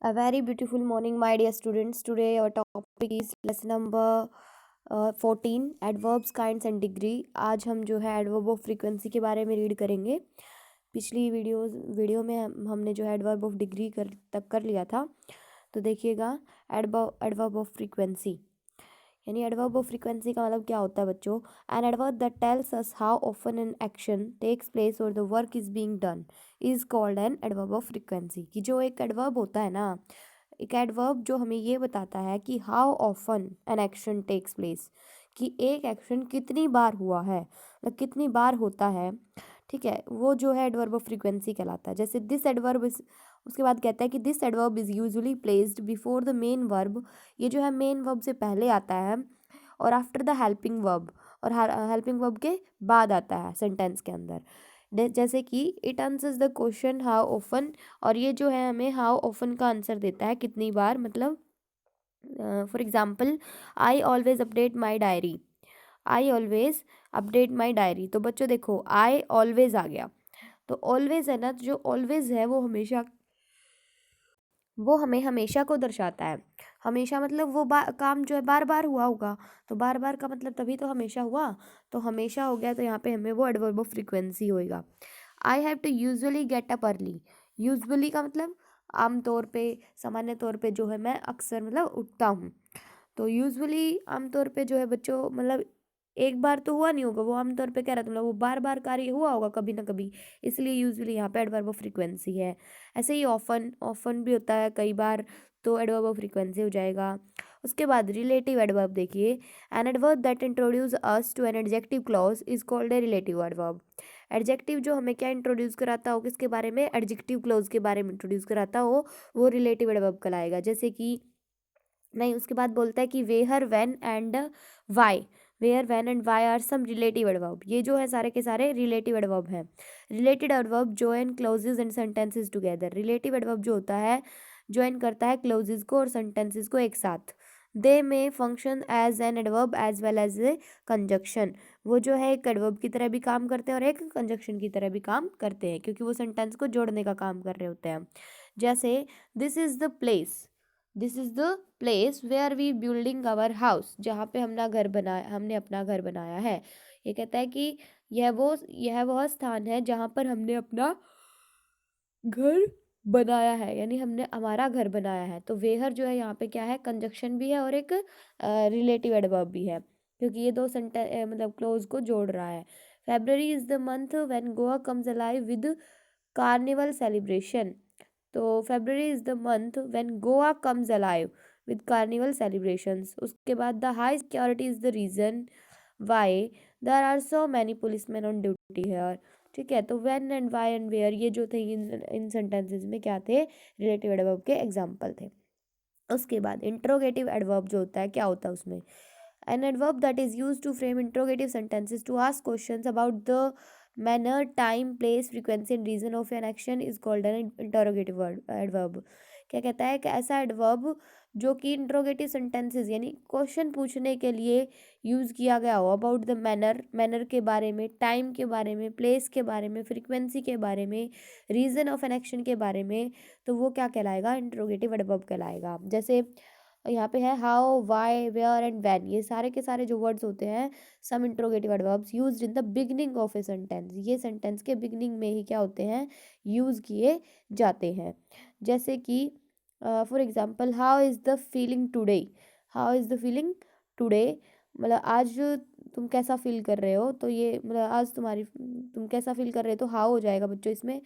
A very beautiful morning, my dear students. Today our topic is lesson number 14 adverbs kinds and degree. आज हम जो है adverb of frequency के बारे में रीड करेंगे। पिछली वीडियो में हमने जो है एडवर्ब ऑफ डिग्री तक कर लिया था। तो देखिएगा एडवर्ब ऑफ फ्रीक्वेंसी यानी एडवर्ब ऑफ फ्रीक्वेंसी का मतलब क्या होता है बच्चों। An adverb that tells us how often an action takes place और the work is being done is called an adverb of frequency. कि जो एक एडवर्ब होता है ना, एक एडवर्ब जो हमें ये बताता है कि how often an action takes place, कि एक एक्शन कितनी बार हुआ है, मतलब कितनी बार होता है, ठीक है, वो जो है एडवर्ब ऑफ फ्रीक्वेंसी कहलाता है। जैसे दिस एडवर्ब इज, उसके बाद कहता है कि this adverb is usually placed before the main verb. ये जो है मेन वर्ब से पहले आता है और आफ्टर द हेल्पिंग वर्ब, और हेल्पिंग वर्ब के बाद आता है सेंटेंस के अंदर। जैसे कि it answers the question how often, और ये जो है हमें हाउ ऑफन का आंसर देता है, कितनी बार, मतलब for example I always update my diary. I always update my diary, तो बच्चों देखो आई ऑलवेज आ गया, तो ऑलवेज है ना, तो जो ऑलवेज है वो हमें हमेशा को दर्शाता है। हमेशा मतलब वो काम जो है बार बार हुआ होगा, तो बार बार का मतलब तभी तो हमेशा हुआ, तो हमेशा हो गया, तो यहाँ पे हमें वो एडवर्ब ऑफ फ्रीक्वेंसी होएगा। I have to usually get up early. Usually का मतलब आमतौर पे, सामान्य तौर पे जो है मैं अक्सर मतलब उठता हूँ। तो यूजुअली आमतौर पे जो है बच्चों, मतलब एक बार तो हुआ नहीं होगा, वो आमतौर पे कह रहा था, मतलब वो बार बार कार्य हुआ होगा कभी ना कभी, इसलिए यूजुअली यहाँ पे एडवर्ब ऑफ फ्रीक्वेंसी है। ऐसे ही ऑफन, ऑफन भी होता है कई बार, तो एडवर्ब ऑफ फ्रीक्वेंसी हो जाएगा। उसके बाद रिलेटिव एडवर्ब देखिए, an adverb that introduce us to an adjective clause is called a relative adverb. Adjective जो हमें क्या इंट्रोड्यूस कराता हो, किसके बारे में, एडजेक्टिव क्लॉज के बारे में इंट्रोड्यूस कराता हो, वो रिलेटिव एडवर्ब कहलाएगा। जैसे कि नहीं, उसके बाद बोलता है कि where when and why, where when and why are some relative adverb. ये जो है सारे के सारे रिलेटिव एडवर्ब हैं। Related adverb join clauses and sentences together. Relative adverb जो होता है ज्वाइन करता है क्लोजेज को और सेंटेंसेस को एक साथ। They may function as an adverb as well as a conjunction. वो जो है एक एडवर्ब की तरह भी काम करते हैं और एक कंजक्शन की तरह भी काम करते हैं, क्योंकि वो सेंटेंस को जोड़ने का काम कर रहे होते हैं। जैसे this is the place, this is the place where we building our house, जहाँ पे हमने अपना घर बनाया है। ये कहता है कि यह वह स्थान है जहाँ पर हमने अपना घर बनाया है, यानी हमने हमारा घर बनाया है। तो वेहर जो है यहाँ पे क्या है, कंजक्शन भी है और एक रिलेटिव एडवर्ब भी है, क्योंकि ये दो मतलब क्लोज को जोड़ रहा है। February is the month when Goa comes alive with carnival celebration. तो February is the month when Goa comes alive with carnival celebrations. उसके बाद the high security is the reason why there are so many policemen on duty here. ठीक है, तो when and why and where ये जो थे इन sentences में क्या थे, रिलेटिव एडवर्ब के एग्जाम्पल थे। उसके बाद इंट्रोगेटिव एडवर्ब जो होता है, क्या होता है उसमें, an adverb that is use to frame interrogative sentences to ask questions about the manner time place frequency and reason of an action is called an interrogative adverb. क्या कहता है कि ऐसा एडवर्ब जो कि इंट्रोगेटिव सेंटेंसेस यानी question पूछने के लिए यूज़ किया गया हो अबाउट द मैनर, मैनर के बारे में, टाइम के बारे में, प्लेस के बारे में, फ्रीक्वेंसी के बारे में, रीजन ऑफ एन एक्शन के बारे में, तो वो क्या कहलाएगा, इंट्रोगेटिव एडवर्ब कहलाएगा। जैसे यहाँ पे है how, why, where and when, ये सारे के सारे जो वर्ड्स होते हैं, some interrogative adverbs used in the beginning of a sentence. ये सेंटेंस के बिगनिंग में ही क्या होते हैं, यूज़ किए जाते हैं। जैसे कि for example how is the feeling today. How is the feeling today, मतलब आज तुम कैसा फील कर रहे हो, तो ये मतलब आज तुम कैसा फील कर रहे हो, तो हाउ हो जाएगा बच्चों इसमें।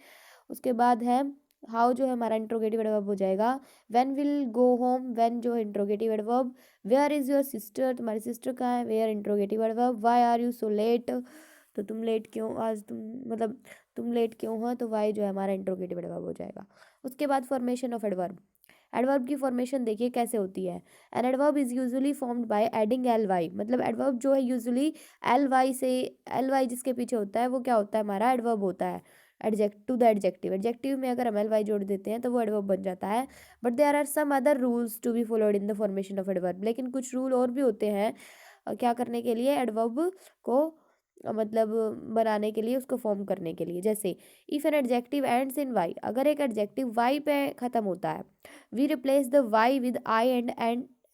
उसके बाद है हाउ जो है हमारा इंट्रोगेटिव एडवर्ब हो जाएगा। When will go home, when जो है interrogative adverb. Where is your sister, तुम्हारी सिस्टर कहाँ है, where interrogative adverb. Why are you so late, तो तुम लेट क्यों, आज तुम मतलब तुम लेट क्यों हो, तो वाई जो है हमारा इंट्रोगेटिव एडवर्ब हो जाएगा। उसके बाद फॉर्मेशन ऑफ एडवर्ब। एडवर्ब की फॉर्मेशन देखिए कैसे होती है। An adverb is usually formed by adding L Y, मतलब एडवर्ब जो है यूजुअली एल वाई से, एल वाई जिसके पीछे होता है वो क्या होता है, हमारा एडवर्ब होता है। एडजेक्ट टू द एडजेक्टिव, एडजेक्टिव में अगर हम एल वाई जोड़ देते हैं तो वो एडवर्ब बन जाता है। But there are some other rules to be followed in the formation of adverb, लेकिन कुछ रूल और भी होते हैं क्या करने के लिए, एडवर्ब को मतलब बनाने के लिए, उसको फॉर्म करने के लिए। जैसे if an adjective ends in Y, अगर एक एडजेक्टिव वाई पे ख़त्म होता है, we replace the Y with I and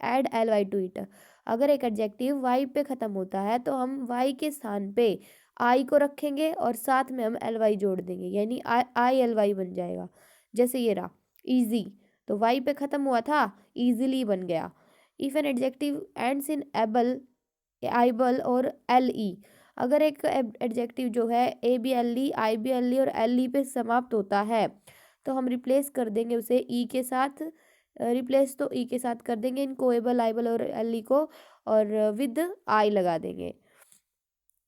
add L Y to it. अगर एक एडजेक्टिव वाई पे ख़त्म होता है तो हम वाई के स्थान पे आई को रखेंगे और साथ में हम एल वाई जोड़ देंगे, यानी आई आई एल वाई बन जाएगा। जैसे ये रहा ईजी, तो वाई पे ख़त्म हुआ था, ईजिली बन गया। If an adjective ends in able, ible और एल ई, अगर एक एडजेक्टिव जो है A B L E, I B L E और एल ई पे समाप्त होता है तो हम रिप्लेस कर देंगे उसे ई के साथ। रिप्लेस तो ई के साथ कर देंगे इनको, एबल आइबल और एल ई को, और विद आई लगा देंगे।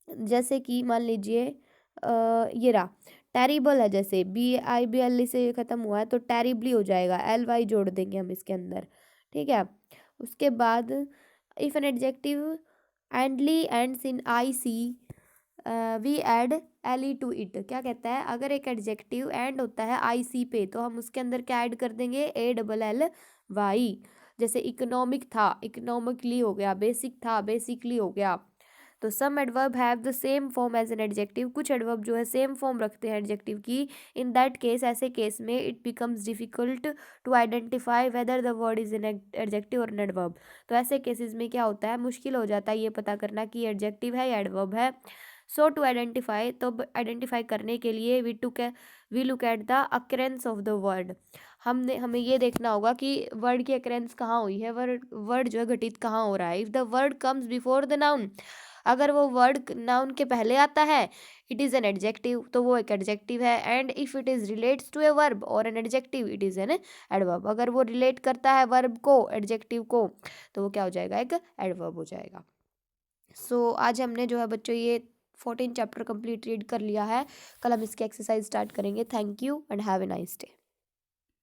जैसे कि मान लीजिए ये रहा टेरिबल है, जैसे B I B L E से ख़त्म हुआ है तो टेरिबली हो जाएगा, एल वाई जोड़ देंगे हम इसके अंदर। ठीक है, उसके बाद इफ एन एडजेक्टिव एंडली ends in I C, we add L E to it. क्या कहता है, अगर एक एडजेक्टिव एंड होता है आई सी पे तो हम उसके अंदर क्या ऐड कर देंगे, ए डबल एल वाई। जैसे इकोनॉमिक था, इकोनॉमिकली हो गया, बेसिक था, बेसिकली हो गया। तो some adverb have the same form as an adjective, कुछ एडवर्ब जो है सेम फॉर्म रखते हैं एडजेक्टिव की। इन दैट केस, ऐसे केस में it becomes difficult to identify whether the word is an adjective और एन एडवर्ब। तो ऐसे केसेस में क्या होता है, मुश्किल हो जाता है ये पता करना कि एडजेक्टिव है या एडवर्ब है। सो टू आइडेंटिफाई, तो आइडेंटिफाई करने के लिए we look at the occurrence of the word. हमें ये देखना होगा कि वर्ड की अक्रेंस कहाँ हुई है, वर्ड जो है घटित कहाँ हो रहा है। If the word comes before the noun, अगर वो वर्ड नाउन के पहले आता है, इट इज़ एन एडजेक्टिव, तो वो एक एडजेक्टिव है। And if it is relates to a verb और an adjective, it is an adverb. अगर वो रिलेट करता है वर्ब को, एडजेक्टिव को, तो वो क्या हो जाएगा, एक एडवर्ब हो जाएगा। सो आज हमने जो है बच्चों ये 14 चैप्टर कंप्लीट रीड कर लिया है। कल हम इसकी एक्सरसाइज स्टार्ट करेंगे। Thank you and have a nice day.